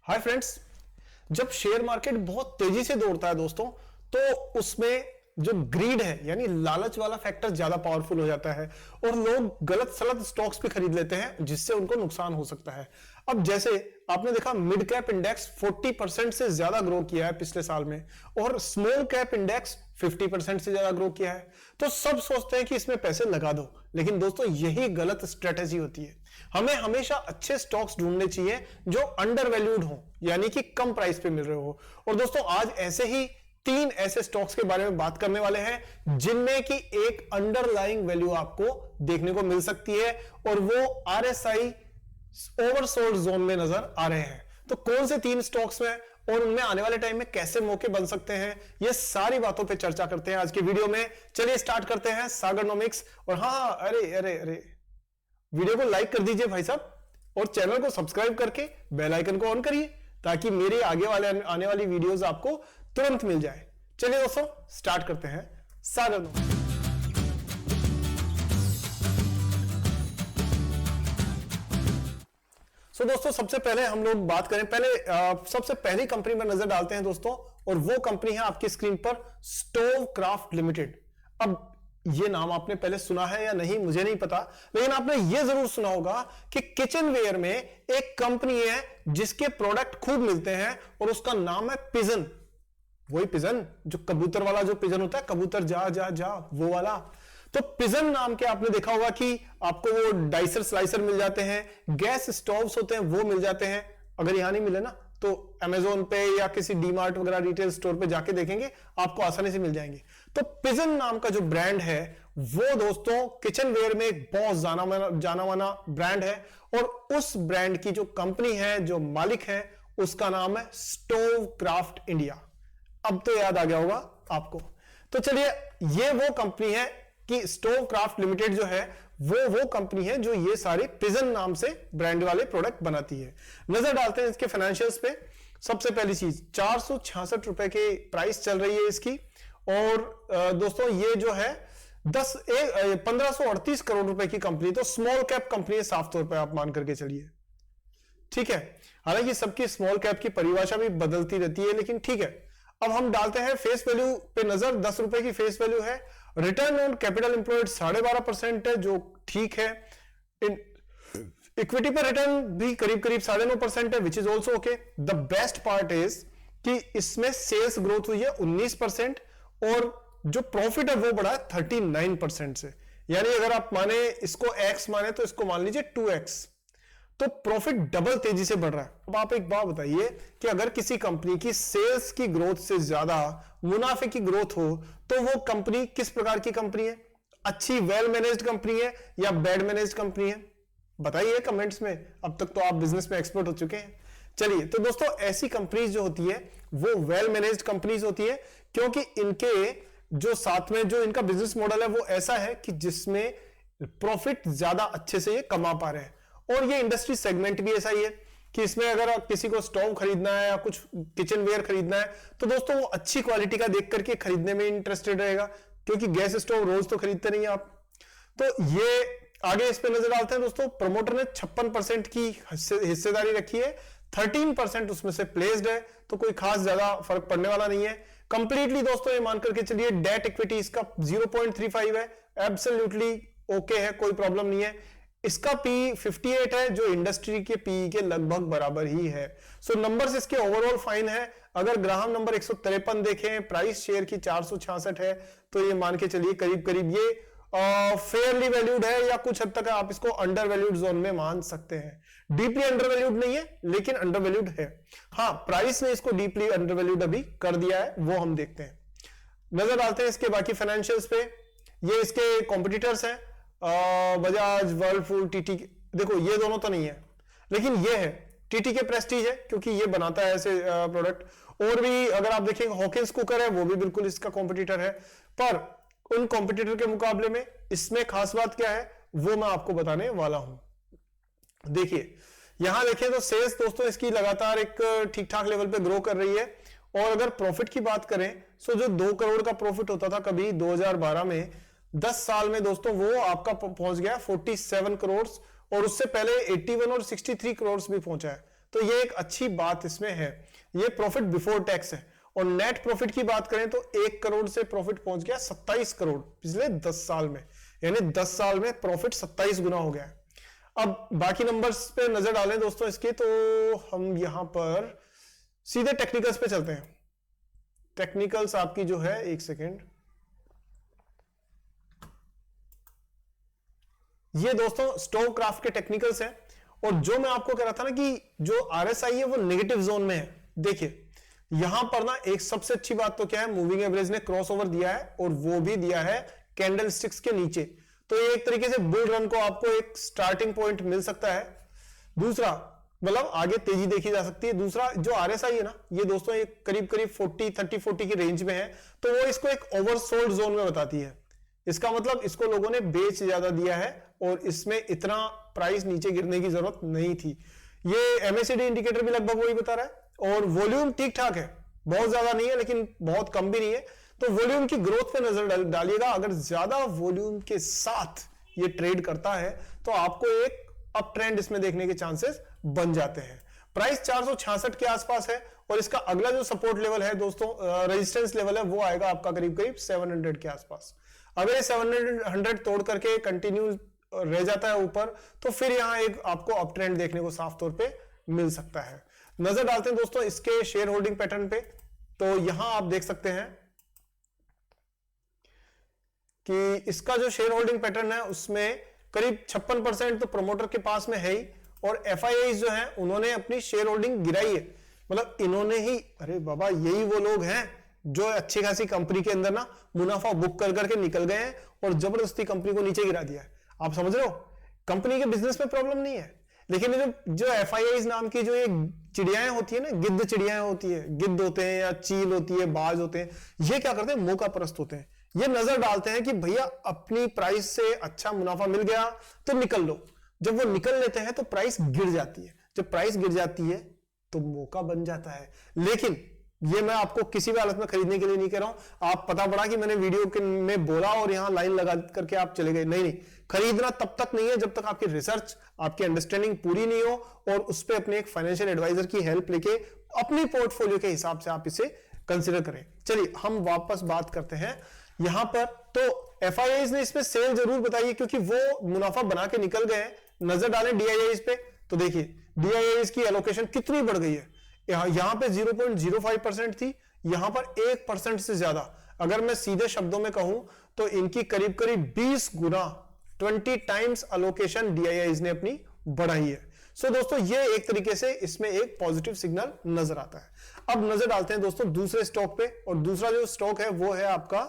Hi friends, जब share market बहुत तेजी से दौड़ता है दोस्तों, तो उसमें जो ग्रीड है यानी लालच वाला फैक्टर ज्यादा पावरफुल हो जाता है और लोग गलत सलत स्टॉक्स भी खरीद लेते हैं जिससे उनको नुकसान हो सकता है। अब जैसे आपने देखा मिड कैप इंडेक्स 40% से ज्यादा ग्रो किया है पिछले साल में और स्मॉल कैप इंडेक्स 50% से ज्यादा ग्रो किया है, तो सब सोचते हैं कि इसमें पैसे लगा दो, लेकिन दोस्तों यही गलत स्ट्रेटेजी होती है। हमें हमेशा अच्छे स्टॉक्स ढूंढने चाहिए जो अंडर वैल्यूड हो यानी कि कम प्राइस पे मिल रहे हो। और दोस्तों आज ऐसे ही 3 ऐसे स्टॉक्स के बारे में बात करने वाले हैं जिनमें की एक अंडरलाइंग वैल्यू आपको देखने को मिल सकती है और वो RSI ओवरसोल्ड जोन में नजर आ रहे हैं। तो कौन से 3 स्टॉक्स में और उनमें आने वाले टाइम में कैसे मौके बन सकते हैं, ये सारी बातों पे चर्चा करते हैं आज की वीडियो में। चलिए स्टार्ट करते हैं सागरनोमिक्स। और हाँ, अरे वीडियो को लाइक कर दीजिए भाई साहब और चैनल को सब्सक्राइब करके बेल आइकन को ऑन करिए ताकि मेरे आने वाली वीडियोस आपको तुरंत मिल जाए। चलिए दोस्तों स्टार्ट करते हैं सागरनोमिक्स। तो दोस्तों सबसे पहले हम लोग बात करें, सबसे पहली कंपनी पर नजर डालते हैं दोस्तों, और वो कंपनी है आपकी स्क्रीन पर स्टोवक्राफ्ट लिमिटेड। अब ये नाम आपने पहले सुना है या नहीं मुझे नहीं पता, लेकिन आपने ये जरूर सुना होगा कि किचनवेयर में एक कंपनी है जिसके प्रोडक्ट खूब मिलते हैं और उसका नाम है पिजन। वही पिजन जो कबूतर वाला जो पिजन होता है, कबूतर जा जा जा वो वाला। तो पिजन नाम के आपने देखा होगा कि आपको वो डाइसर स्लाइसर मिल जाते हैं, गैस स्टोव्स होते हैं वो मिल जाते हैं। अगर यहां नहीं मिले ना तो अमेजोन पे या किसी डीमार्ट वगैरह रिटेल स्टोर पे जाके देखेंगे, आपको आसानी से मिल जाएंगे। तो पिजन नाम का जो ब्रांड है वो दोस्तों किचनवेयर में एक बहुत जाना माना ब्रांड है और उस ब्रांड की जो कंपनी है, जो मालिक है, उसका नाम है स्टोवक्राफ्ट इंडिया। अब तो याद आ गया होगा आपको। तो चलिए, ये वो कंपनी है कि स्टोवक्राफ्ट लिमिटेड जो है वो कंपनी है जो ये सारे पिजन नाम से ब्रांड वाले प्रोडक्ट बनाती है। नजर डालते हैं इसके फाइनेंशियल्स पे। सबसे पहली चीज, 466 रुपए की प्राइस चल रही है इसकी और दोस्तों ये जो है 1538 करोड़ रुपए की कंपनी, तो स्मॉल कैप कंपनी है साफ तौर पर आप मान करके चलिए, ठीक है। हालांकि सबकी स्मॉल कैप की परिभाषा भी बदलती रहती है, लेकिन ठीक है। अब हम डालते हैं फेस वैल्यू पे नजर। 10 रुपए की फेस वैल्यू है। रिटर्न ऑन कैपिटल एम्प्लॉयड 12.5% है, जो ठीक है। इक्विटी पर रिटर्न भी करीब 9.5% है, which is also okay. The best part is कि इसमें सेल्स ग्रोथ हुई है 19% और जो प्रॉफिट है वो बढ़ा है 39% से। यानी अगर आप माने इसको x माने तो इसको मान लीजिए 2x, तो प्रॉफिट डबल तेजी से बढ़ रहा है। अब आप एक बात बताइए कि अगर किसी कंपनी की सेल्स की ग्रोथ से ज्यादा मुनाफे की ग्रोथ हो तो वो कंपनी किस प्रकार की कंपनी है? अच्छी वेल मैनेज्ड कंपनी है या बैड मैनेज्ड कंपनी है? बताइए कमेंट्स में। अब तक तो आप बिजनेस में एक्सपर्ट हो चुके हैं। चलिए, तो दोस्तों ऐसी कंपनीज जो होती है वो वेल मैनेज्ड कंपनीज होती है, क्योंकि इनके जो साथ में जो इनका बिजनेस मॉडल है वो ऐसा है कि जिसमें प्रॉफिट ज्यादा अच्छे से ये कमा पा रहे हैं। और ये इंडस्ट्री सेगमेंट भी ऐसा ही है कि इसमें अगर आप किसी को स्टोव खरीदना है या कुछ किचनवेयर खरीदना है तो दोस्तों वो अच्छी क्वालिटी का देख करके खरीदने में इंटरेस्टेड रहेगा, क्योंकि गैस स्टोव रोज तो खरीदते नहीं आप। तो ये आगे इस पे नजर डालते हैं दोस्तों। प्रमोटर ने 56% की हिस्सेदारी रखी है, 13% उसमें से प्लेस्ड है, तो कोई खास ज्यादा फर्क पड़ने वाला नहीं है। कंप्लीटली दोस्तों ये मान करके चलिए डेट इक्विटी इसका 0.35 है, एब्सोल्युटली ओके है, कोई प्रॉब्लम नहीं है। इसका पी 58 है जो इंडस्ट्री के पी के लगभग बराबर ही है। सो नंबर्स इसके ओवरऑल फाइन है। अगर ग्राहम नंबर 153 देखें, प्राइस शेयर की 466 है, तो ये मान के चलिए करीब ये फेयरली वैल्यूड है या कुछ हद तक आप इसको अंडर वैल्यूड जोन में मान सकते हैं। डीपली अंडर वैल्यूड नहीं है लेकिन अंडर वैल्यूड है। हाँ, प्राइस ने इसको डीपली अंडर वैल्यूड अभी कर दिया है, वो हम देखते हैं। नजर डालते हैं इसके बाकी फाइनेंशियल्स पे। ये इसके कॉम्पिटिटर्स हैं, बजाज, वर्लपूल, टीटी। देखो ये दोनों तो नहीं है, लेकिन ये है टीटी के प्रेस्टीज है क्योंकि ये बनाता है ऐसे प्रोडक्ट। और भी अगर आप देखेंगे हॉकिंस कुकर है, वो भी बिल्कुल इसका कॉम्पिटिटर है। पर उन कॉम्पिटिटर के मुकाबले में इसमें खास बात क्या है वो मैं आपको बताने वाला हूं। देखिए यहां देखें तो सेल्स दोस्तों इसकी लगातार एक ठीक ठाक लेवल पे ग्रो कर रही है। और अगर प्रॉफिट की बात करें तो जो 2 करोड़ का प्रॉफिट होता था कभी 2012 में, 10 साल में दोस्तों वो आपका पहुंच गया 47 करोड़ और उससे पहले 81 और 63 करोड़ भी पहुंचा है। तो ये एक अच्छी बात इसमें है। ये प्रॉफिट बिफोर टैक्स है। और नेट प्रॉफिट की बात करें तो 1 करोड़ से प्रॉफिट पहुंच गया 27 करोड़ पिछले 10 साल में, यानी 10 साल में प्रॉफिट 27 गुना हो गया है। अब बाकी नंबर्स पे नजर डालें दोस्तों इसके, तो हम यहां पर सीधे टेक्निकल्स पे चलते हैं। टेक्निकल्स आपकी जो है, एक सेकेंड, ये दोस्तों स्टोक्राफ्ट के टेक्निकल्स है। और जो मैं आपको कह रहा था ना कि जो आरएसआई है वो नेगेटिव जोन में है। देखिए यहां पर ना एक सबसे अच्छी बात तो क्या है, मूविंग एवरेज ने क्रॉसओवर दिया है और वो भी दिया है कैंडल स्टिक्स के नीचे। तो ये एक तरीके से बुल रन को आपको एक स्टार्टिंग पॉइंट मिल सकता है। दूसरा मतलब आगे तेजी देखी जा सकती है। दूसरा जो आरएसआई है ना, ये दोस्तों एक करीब करीब 40 की रेंज में है, तो वो इसको एक ओवरसोल्ड जोन में बताती है। इसका मतलब इसको लोगों ने बेच ज्यादा दिया है और इसमें इतना प्राइस नीचे गिरने की जरूरत नहीं थी। ये एमएसीडी इंडिकेटर भी लगभग वही बता रहा है। और वॉल्यूम ठीक ठाक है, बहुत ज्यादा नहीं है लेकिन बहुत कम भी नहीं है। तो वॉल्यूम की ग्रोथ पे नजर डालिएगा। अगर ज्यादा वॉल्यूम के साथ ये ट्रेड करता है तो आपको एक अप ट्रेंड इसमें देखने के चांसेस बन जाते हैं। प्राइस 466 के आसपास है और इसका अगला जो सपोर्ट लेवल है दोस्तों, रेजिस्टेंस लेवल है, वो आएगा आपका करीब करीब 700 के आसपास। अगर ये 700 तोड़ करके कंटिन्यू रह जाता है ऊपर, तो फिर यहां एक आपको अप ट्रेंड देखने को साफ तौर पे मिल सकता है। नजर डालते हैं दोस्तों इसके शेयर होल्डिंग पैटर्न पे। तो यहां आप देख सकते हैं कि इसका जो शेयर होल्डिंग पैटर्न है उसमें करीब 56% तो प्रमोटर के पास में है ही, और एफआईआई जो है उन्होंने अपनी शेयर होल्डिंग गिराई है। मतलब इन्होंने ही, अरे बाबा यही वो लोग हैं जो अच्छी खासी कंपनी के अंदर ना मुनाफा बुक कर करके निकल गए हैं और जबरदस्ती कंपनी को नीचे गिरा दिया है। आप समझ रहे हो, कंपनी के बिजनेस में प्रॉब्लम नहीं है, लेकिन जो एफआईआई नाम की जो ये चिड़ियाएं होती है ना, गिद्ध चिड़ियाएं होती है, गिद्ध होते हैं या चील होती है, बाज होते हैं, ये क्या करते हैं, मौका परस्त होते हैं। ये नजर डालते हैं कि भैया अपनी प्राइस से अच्छा मुनाफा मिल गया तो निकल लो। जब वो निकल लेते हैं तो प्राइस गिर जाती है। जब प्राइस गिर जाती है तो मौका बन जाता है। लेकिन ये मैं आपको किसी भी हालत में खरीदने के लिए नहीं कह रहा हूं। आप पता पड़ा कि मैंने वीडियो में बोला और यहां लाइन लगा करके आप चले गए, नहीं, खरीदना तब तक नहीं है जब तक आपकी रिसर्च, आपकी अंडरस्टैंडिंग पूरी नहीं हो और उस पर अपने एक फाइनेंशियल एडवाइजर की हेल्प लेके अपनी पोर्टफोलियो के हिसाब से आप इसे कंसिडर करें। चलिए हम वापस बात करते हैं यहां पर। तो एफआईआई ने इसमें सेल जरूर बताई क्योंकि वो मुनाफा बना के निकल गए। नजर डालें डीआईआई पे, तो देखिए डीआईआई की एलोकेशन कितनी बढ़ गई है। यहां पे 0.05% थी, यहां पर 1% से ज्यादा। अगर मैं सीधे शब्दों में कहूं तो इनकी करीब करीब 20 गुना, 20 टाइम्स अलोकेशन डीआईआई ने अपनी बढ़ाई है। सो दोस्तों ये एक तरीके से इसमें एक पॉजिटिव सिग्नल नजर आता है। अब नजर डालते हैं दोस्तों दूसरे स्टॉक पे, और दूसरा जो स्टॉक है वो है आपका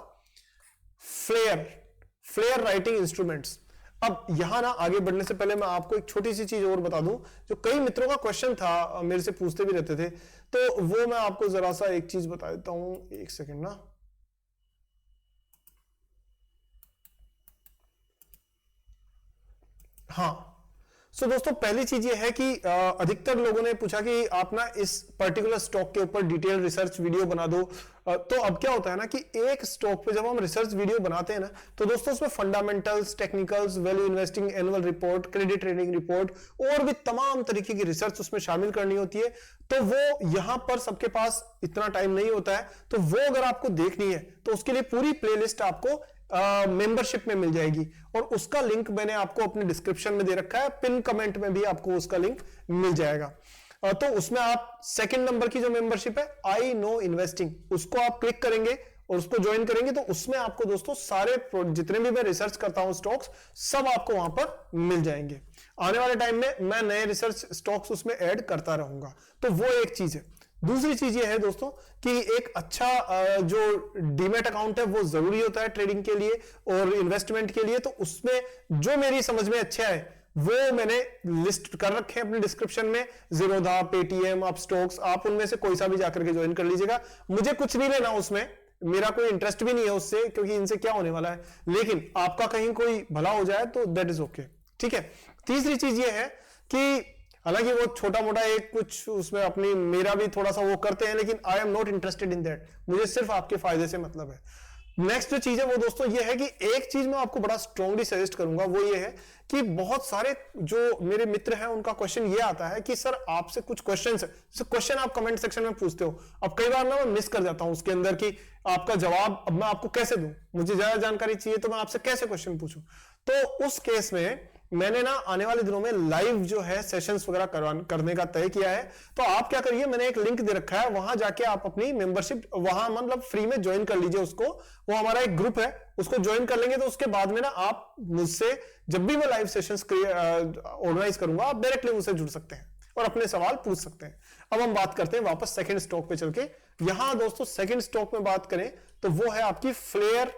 फ्लेयर राइटिंग इंस्ट्रूमेंट्स। अब यहां ना आगे बढ़ने से पहले मैं आपको एक छोटी सी चीज और बता दूं, जो कई मित्रों का क्वेश्चन था, मेरे से पूछते भी रहते थे, तो वो मैं आपको जरा सा एक चीज बता देता हूं। एक सेकंड ना, हाँ। सो दोस्तों पहली चीज ये है कि अधिकतर लोगों ने पूछा कि आप ना इस पर्टिकुलर स्टॉक के ऊपर डिटेल रिसर्च वीडियो बना दो। तो अब क्या होता है ना कि एक स्टॉक पे जब हम रिसर्च वीडियो बनाते हैं ना, तो दोस्तों उसमें fundamentals, technicals, value investing annual report, credit trading report और भी तमाम तरीके की रिसर्च उसमें शामिल करनी होती है। तो वो यहां पर सबके पास इतना टाइम नहीं होता है। तो वो अगर आपको देखनी है तो उसके लिए पूरी प्लेलिस्ट आपको मेंबरशिप में मिल जाएगी, और उसका लिंक मैंने आपको अपने डिस्क्रिप्शन में दे रखा है, पिन कमेंट में भी आपको उसका लिंक मिल जाएगा। तो उसमें आप सेकंड नंबर की जो मेंबरशिप है आई नो इन्वेस्टिंग, उसको आप क्लिक करेंगे और उसको ज्वाइन करेंगे तो उसमें आपको दोस्तों सारे जितने भी मैं रिसर्च करता हूं स्टॉक्स, सब आपको वहां पर मिल जाएंगे। आने वाले टाइम में मैं नए रिसर्च स्टॉक्स उसमें ऐड करता रहूंगा। तो वो एक चीज है। दूसरी चीज ये है दोस्तों कि एक अच्छा जो डीमैट अकाउंट है वो जरूरी होता है ट्रेडिंग के लिए और इन्वेस्टमेंट के लिए। तो उसमें जो मेरी समझ में अच्छा है वो मैंने लिस्ट कर रखे हैं अपने डिस्क्रिप्शन में, ज़ीरोधा, पेटीएम, अपस्टॉक्स, आप उनमें से कोई सा भी जाकर के ज्वाइन कर लीजिएगा। मुझे कुछ नहीं लेना उसमें, मेरा कोई इंटरेस्ट भी नहीं है उससे, क्योंकि इनसे क्या होने वाला है, लेकिन आपका कहीं कोई भला हो जाए तो दैट इज ओके, ठीक है। तीसरी चीज ये है कि हालांकि वो छोटा मोटा एक कुछ उसमें अपनी मेरा भी थोड़ा सा वो करते हैं, लेकिन I am not interested in that, मुझे सिर्फ आपके फायदे से मतलब है। नेक्स्ट जो चीज है वो दोस्तों ये है कि एक चीज मैं आपको बड़ा स्ट्रांगली सजेस्ट करूंगा, वो ये है कि बहुत सारे जो मेरे मित्र हैं उनका क्वेश्चन ये आता है कि सर आपसे कुछ क्वेश्चंस है, जैसे क्वेश्चन आप कमेंट सेक्शन में पूछते हो, अब कई बार ना मैं मिस कर जाता हूं उसके अंदर कि आपका जवाब अब मैं आपको कैसे दूं, मुझे ज्यादा जानकारी चाहिए तो मैं आपसे कैसे क्वेश्चन पूछूं। तो उस केस में मैंने ना आने वाले दिनों में लाइव जो है सेशंस वगैरह करने का तय किया है। तो आप क्या करिए, मैंने एक लिंक दे रखा है, वहां जाके आप अपनी मेंबरशिप वहां मतलब फ्री में ज्वाइन कर लीजिए उसको। वो हमारा एक ग्रुप है, उसको ज्वाइन कर लेंगे तो उसके बाद में ना आप मुझसे जब भी मैं लाइव सेशंस ऑर्गेनाइज करूंगा आप डायरेक्टली मुझसे जुड़ सकते हैं और अपने सवाल पूछ सकते हैं। अब हम बात करते हैं वापस सेकंड स्टॉक पे चल के। यहां दोस्तों सेकंड स्टॉक में बात करें तो वो है आपकी फ्लेयर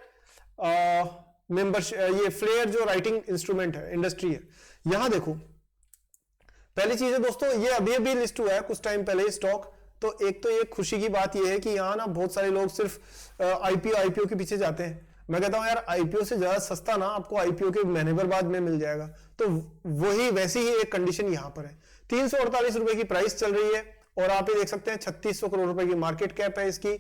मेंबरशिप, ये फ्लेयर जो राइटिंग इंस्ट्रूमेंट है, इंडस्ट्री है। यहां देखो पहली चीज है दोस्तों, ये अभी लिस्ट हुआ है कुछ टाइम पहले स्टॉक। तो एक तो ये खुशी की बात ये है कि यहाँ ना बहुत सारे लोग सिर्फ आईपीओ के पीछे जाते हैं। मैं कहता हूं यार आईपीओ से ज्यादा सस्ता ना आपको आईपीओ के महीने भर बाद में मिल जाएगा। तो वही वैसी ही एक कंडीशन यहां पर है। 348 रुपए की प्राइस चल रही है और आप ये देख सकते हैं 3600 करोड़ रुपए की मार्केट कैप है इसकी।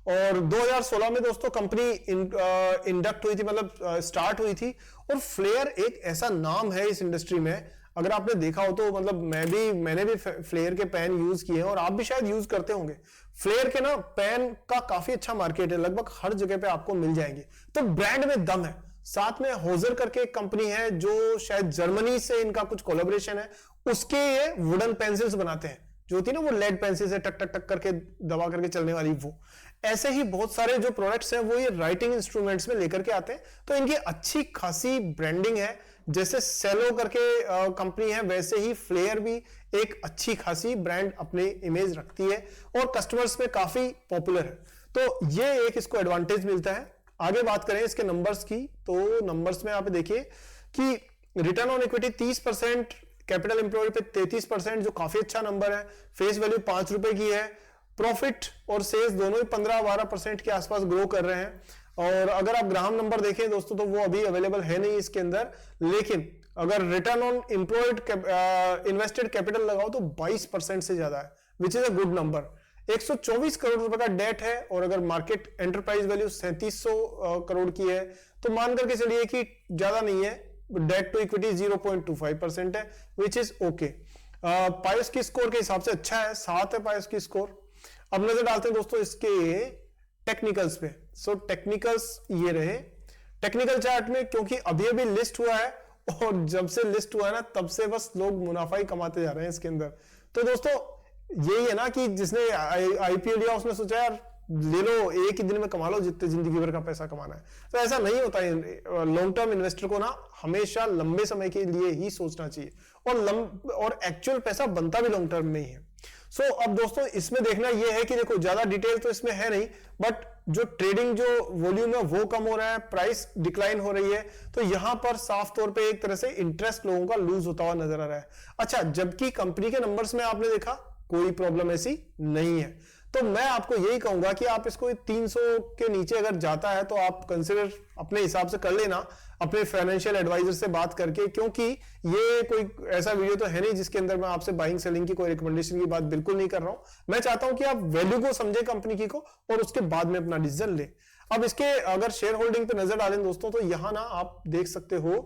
और 2016 में दोस्तों कंपनी इंडक्ट हुई थी, मतलब स्टार्ट हुई थी। और फ्लेयर एक ऐसा नाम है इस इंडस्ट्री में, अगर आपने देखा हो तो मतलब मैंने भी फ्लेयर के पेन यूज किए हैं और आप भी शायद यूज करते होंगे। फ्लेयर के ना पेन का काफी अच्छा मार्केट है, लगभग हर जगह पे आपको मिल जाएंगे। तो ब्रांड में दम है। साथ में होजर करके एक कंपनी है जो शायद जर्मनी से इनका कुछ कोलैबोरेशन है, उसके ये वुडन पेंसिल्स बनाते हैं, जो होती है ना वो लेड पेंसिल से टक टक टक करके दबा करके चलने वाली। वो ऐसे ही बहुत सारे जो प्रोडक्ट्स हैं वो ये राइटिंग इंस्ट्रूमेंट्स में लेकर के आते हैं। तो इनकी अच्छी खासी ब्रांडिंग है। जैसे सेलो करके कंपनी है, वैसे ही फ्लेयर भी एक अच्छी खासी ब्रांड अपने इमेज रखती है और कस्टमर्स में काफी पॉपुलर है। तो ये एक इसको एडवांटेज मिलता है। आगे बात करें इसके नंबर्स की, तो नंबर्स में आप देखिए कि return on equity 30%, capital employed पे 33%, जो काफी अच्छा नंबर है। फेस वैल्यू 5 रुपए की है। प्रॉफिट और सेल्स दोनों ही 15-12% के आसपास ग्रो कर रहे हैं। और अगर आप ग्राहम नंबर देखें दोस्तों तो वो अभी अवेलेबल है नहीं इसके अंदर, लेकिन अगर return on employed invested capital लगाओ तो 22% से ज्यादा है, which is a good number. 124 crore रुपए का डेट है और अगर मार्केट एंटरप्राइज वैल्यू 3700 करोड़ की है तो मान करके चलिए कि ज्यादा नहीं है। डेट टू इक्विटी 0.25% है, विच इज ओके। पायोस की स्कोर के हिसाब से अच्छा है, 7 है पायोस की स्कोर। अब नजर डालते हैं दोस्तों इसके टेक्निकल्स पे। सो टेक्निकल्स ये रहे। टेक्निकल चार्ट में क्योंकि अभी लिस्ट हुआ है और जब से लिस्ट हुआ है ना तब से बस लोग मुनाफा ही कमाते जा रहे हैं इसके अंदर। तो दोस्तों यही है ना कि जिसने आईपीओ लिया उसने सोचा यार ले लो, एक ही दिन में कमा लो जितने जिंदगी भर का पैसा कमाना है। तो ऐसा नहीं होता है। लॉन्ग टर्म इन्वेस्टर को ना हमेशा लंबे समय के लिए ही सोचना चाहिए और एक्चुअल पैसा बनता भी लॉन्ग टर्म में ही है। सो अब दोस्तों इसमें देखना यह है कि देखो ज्यादा डिटेल तो इसमें है नहीं, बट जो ट्रेडिंग जो वॉल्यूम है वो कम हो रहा है, प्राइस डिक्लाइन हो रही है। तो यहां पर साफ तौर पे एक तरह से इंटरेस्ट लोगों का लूज होता हुआ नजर आ रहा है। अच्छा, जबकि कंपनी के नंबर्स में आपने देखा कोई प्रॉब्लम ऐसी नहीं है। तो मैं आपको यही कहूंगा कि आप इसको 300 के नीचे अगर जाता है तो आप कंसिडर अपने हिसाब से कर लेना, अपने फाइनेंशियल एडवाइजर से बात करके, क्योंकि ये कोई ऐसा वीडियो तो है नहीं जिसके अंदर मैं आपसे बाइंग सेलिंग की कोई रिकमेंडेशन की बात बिल्कुल नहीं कर रहा हूं। मैं चाहता हूं कि आप वैल्यू को समझे कंपनी की को और उसके बाद में अपना डिसीजन ले। अब इसके अगर शेयर होल्डिंग पे नजर डालें दोस्तों तो यहां ना आप देख सकते हो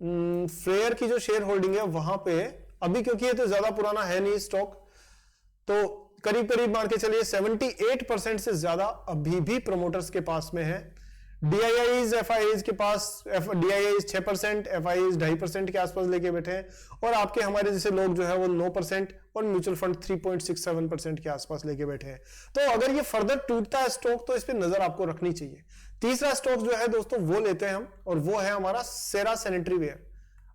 फ्लेयर की जो शेयर होल्डिंग है वहां पे अभी, क्योंकि ये तो ज्यादा पुराना है नहीं स्टॉक, तो करीब करीब मान के चलिए 78% से ज्यादा अभी भी प्रमोटर्स के पास में है। डीआईआईज एफआईज के पास डीआईआईज 6%, एफआईज 2.5% के आसपास लेके बैठे हैं और आपके हमारे जैसे लोग जो है वो 9% और म्यूचुअल फंड 3.67% के आसपास लेके बैठे हैं। तो अगर ये फर्दर टूटता है स्टॉक तो इस पर नजर आपको रखनी चाहिए। तीसरा स्टॉक जो है दोस्तों वो लेते हैं हम और वो है हमारा सेरा सैनिटरी वेयर।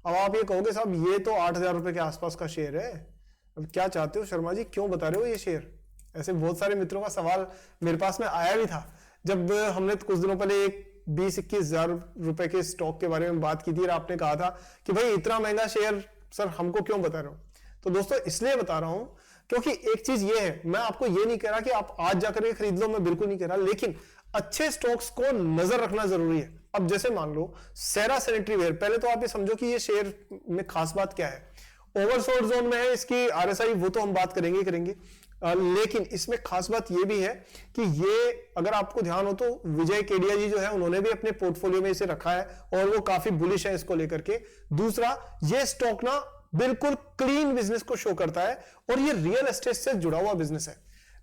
अब आप ये कहोगे साहब ये तो 8,000 रुपए के आसपास का शेयर है, अब क्या चाहते हो शर्मा जी, क्यों बता रहे हो ये शेयर? ऐसे बहुत सारे मित्रों का सवाल मेरे पास में आया भी था जब हमने कुछ दिनों पहले एक 20-21 हजार रुपए के स्टॉक के बारे में बात की थी और आपने कहा था कि भाई इतना महंगा शेयर सर हमको क्यों बता रहे हो। तो दोस्तों इसलिए बता रहा हूं क्योंकि एक चीज ये है, मैं आपको ये नहीं कह रहा कि आप आज जाकर के खरीद लो, मैं बिल्कुल नहीं कह रहा, लेकिन अच्छे स्टॉक्स को नजर रखना जरूरी है। अब जैसे मान लो सेरा सैनिटरी वेयर, पहले तो आप ये समझो कि ये शेयर में खास बात क्या है। ओवरसोल्ड जोन में है, इसकी आरएसआई वो तो हम बात करेंगे। लेकिन इसमें खास बात ये भी है कि ये अगर आपको ध्यान हो तो विजय केडिया जी जो है उन्होंने भी अपने पोर्टफोलियो में इसे रखा है और वो काफी बुलिश है इसको लेकर के। दूसरा, ये स्टॉक ना बिल्कुल क्लीन बिजनेस को शो करता है और ये रियल एस्टेट से जुड़ा हुआ बिजनेस है।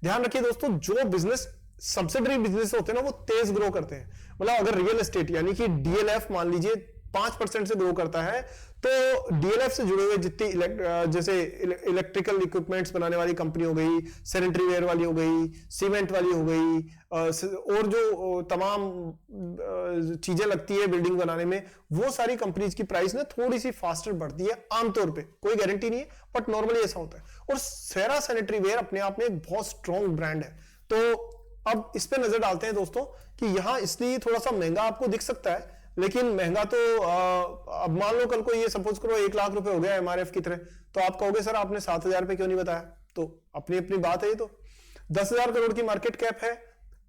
ध्यान रखिए दोस्तों, जो बिजनेस सब्सिडरी बिजनेस होते हैं ना वो तेज ग्रो करते हैं। मतलब अगर रियल एस्टेट यानी कि डीएलएफ मान लीजिए 5% से ग्रो करता है, तो डीएलएफ से जुड़े हुए जितनी जैसे इलेक्ट्रिकल इक्विपमेंट्स बनाने वाली कंपनी हो गई, सैनिटरी वेयर वाली हो गई, सीमेंट वाली हो गई, और जो तमाम चीजें लगती है बिल्डिंग बनाने में, वो सारी कंपनीज की प्राइस ना थोड़ी सी फास्टर बढ़ती है आमतौर पे। कोई गारंटी नहीं है बट नॉर्मली ऐसा होता है। और सेरा सैनिटरी वेयर अपने आप में एक बहुत स्ट्रॉन्ग ब्रांड है। तो अब इस पे नजर डालते हैं दोस्तों कि यहां इसलिए थोड़ा सा महंगा आपको दिख सकता है, लेकिन महंगा तो अब मान लो कल को ये सपोज करो 1 लाख रुपए हो गया एमआरएफ की तरह, तो आप कहोगे सर आपने 7,000 रुपए क्यों नहीं बताया? तो अपनी अपनी बात है। ये तो 10,000 करोड़ की मार्केट कैप है,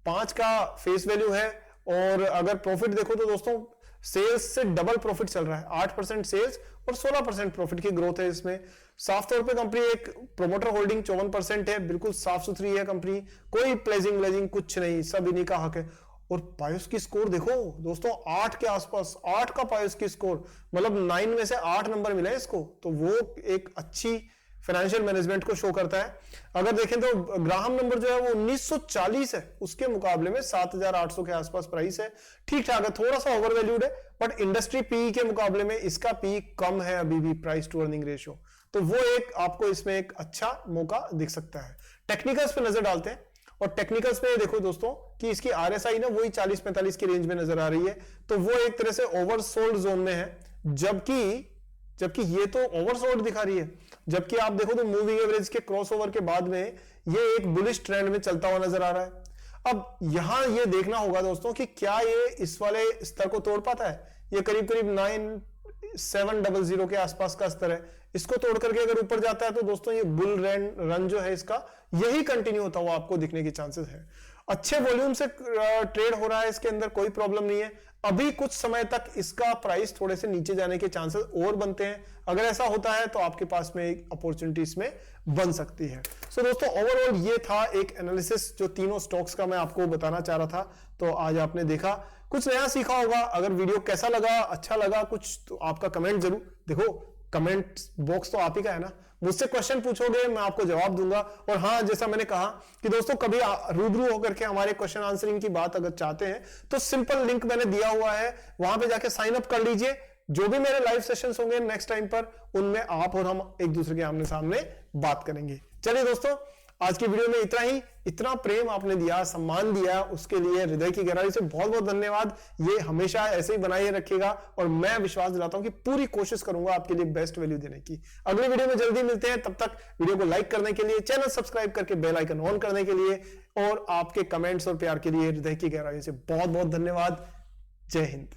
5 का फेस वैल्यू है, और अगर प्रॉफिट देखो तो दोस्तों सेल्स से डबल प्रॉफिट चल रहा है। 8% सेल्स और 16% प्रॉफिट की ग्रोथ है इसमें। साफ तौर पे कंपनी एक प्रोमोटर होल्डिंग 54% है, बिल्कुल साफ सुथरी है कंपनी, कोई प्लेजिंग व्लेजिंग कुछ नहीं, सब इन्हीं का हक है। और पायोस की स्कोर देखो दोस्तों 8 के आसपास, 8 का पायोस की स्कोर, मतलब 9 में से 8 नंबर मिले इसको, तो वो एक अच्छी फाइनेंशियल मैनेजमेंट को शो करता है। अगर देखें तो ग्राहम नंबर जो है वो 1940 है, उसके मुकाबले में 7,800 के आसपास प्राइस है। ठीक ठाक है, थोड़ा सा ओवर वैल्यूड है, बट इंडस्ट्री पी के मुकाबले में इसका पी कम है अभी भी, प्राइस टू अर्निंग रेशियो। तो वो एक आपको इसमें एक अच्छा मौका दिख सकता है। टेक्निकल्स पे नजर डालते हैं, और टेक्निकल्स पे देखो दोस्तों कि इसकी आरएसआई ना वही 40-45 की रेंज में नजर आ रही है, तो वो एक तरह से ओवरसोल्ड जोन में है, जबकि ये तो ओवरसोल्ड दिखा रही है। जबकि आप देखो तो मूविंग एवरेज के क्रॉसओवर के बाद में ये एक बुलिश ट्रेंड में चलता हुआ नजर आ रहा है। अब यहां ये देखना होगा दोस्तों कि क्या ये इस वाले स्तर को तोड़ पाता है। ये करीब करीब 9700 के आसपास का स्तर है। इसको तोड़ करके अगर ऊपर जाता है तो दोस्तों ये बुल रन जो है इसका यही कंटिन्यू होता हुआ आपको दिखने की चांसेस है। अच्छे वॉल्यूम से ट्रेड हो रहा है, इसके अंदर कोई प्रॉब्लम नहीं है। अभी कुछ समय तक इसका प्राइस थोड़े से नीचे जाने के चांसेस और बनते हैं। अगर ऐसा होता है तो आपके पास में एक अपॉर्चुनिटी इसमें बन सकती है। सो दोस्तों ओवरऑल ये था एक एनालिसिस जो तीनों स्टॉक्स का मैं आपको बताना चाह रहा था। तो आज आपने देखा, कुछ नया सीखा होगा। अगर वीडियो कैसा लगा, अच्छा लगा कुछ, तो आपका कमेंट जरूर, देखो कमेंट बॉक्स तो आप ही का है ना, मुझसे क्वेश्चन पूछोगे मैं आपको जवाब दूंगा। और हाँ, जैसा मैंने कहा कि दोस्तों कभी रूबरू होकर के हमारे क्वेश्चन आंसरिंग की बात अगर चाहते हैं तो सिंपल लिंक मैंने दिया हुआ है, वहां पे जाके साइन अप कर लीजिए। जो भी मेरे लाइव सेशंस होंगे नेक्स्ट टाइम पर, उनमें आप और हम एक दूसरे के आमने सामने बात करेंगे। चलिए दोस्तों, आज की वीडियो में इतना ही। इतना प्रेम आपने दिया, सम्मान दिया, उसके लिए हृदय की गहराई से बहुत बहुत धन्यवाद। ये हमेशा ऐसे ही बनाए रखिएगा और मैं विश्वास दिलाता हूं कि पूरी कोशिश करूंगा आपके लिए बेस्ट वैल्यू देने की। अगले वीडियो में जल्दी मिलते हैं, तब तक वीडियो को लाइक करने के लिए, चैनल सब्सक्राइब करके बेल आइकन ऑन करने के लिए, और आपके कमेंट्स और प्यार के लिए हृदय की गहराई से बहुत बहुत धन्यवाद। जय हिंद।